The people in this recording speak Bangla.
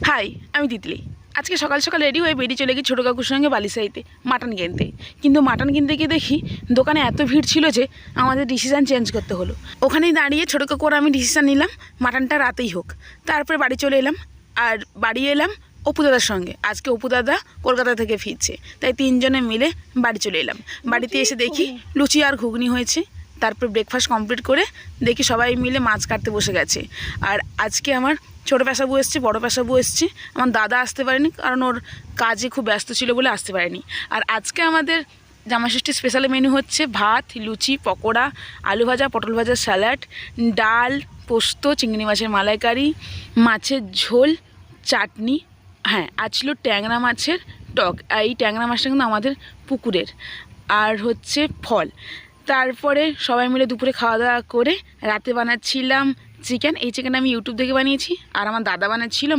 হাই, আমি তিতলি। আজকে সকাল সকাল রেডি হয়ে বেরিয়ে চলে গিয়ে ছোটো কাকুর সঙ্গে বালিসাইতে মাটন কিনতে। কিন্তু মাটন কিনতে গিয়ে দেখি দোকানে এত ভিড় ছিল যে আমাদের ডিসিশান চেঞ্জ করতে হলো। ওখানেই দাঁড়িয়ে ছোটো কাকুর আমি ডিসিশান নিলাম মাটনটা রাতেই হোক। তারপরে বাড়ি চলে এলাম, আর বাড়ি এলাম অপু দাদার সঙ্গে। আজকে অপু দাদা কলকাতা থেকে ফিরছে, তাই তিনজনে মিলে বাড়ি চলে এলাম। বাড়িতে এসে দেখি লুচি আর ঘুগনি হয়েছে। তারপর ব্রেকফাস্ট কমপ্লিট করে দেখি সবাই মিলে মাছ কাটতে বসে গেছে। আর আজকে আমার ছোটো পেশাবু এসছে, বড় পেশাবু এসছে। আমার দাদা আসতে পারেনি, কারণ ওর কাজে খুব ব্যস্ত ছিল বলে আসতে পারেনি। আর আজকে আমাদের জামাষষ্ঠীর স্পেশাল মেনু হচ্ছে ভাত, লুচি, পকোড়া, আলু ভাজা, পটল ভাজা, স্যালাড, ডাল, পোস্ত, চিংড়ি মাছের মালাইকারি, মাছের ঝোল, চাটনি। হ্যাঁ, আজ ছিল ট্যাংরা মাছের টক। এই ট্যাংরা মাছটা কিন্তু আমাদের পুকুরের। আর হচ্ছে ফল। তারপরে সবাই মিলে দুপুরে খাওয়া দাওয়া করে রাতে বানাচ্ছিলাম চিকেন। এই চিকেন আমি ইউটিউব থেকে বানিয়েছি, আর আমার দাদা বানাচ্ছিল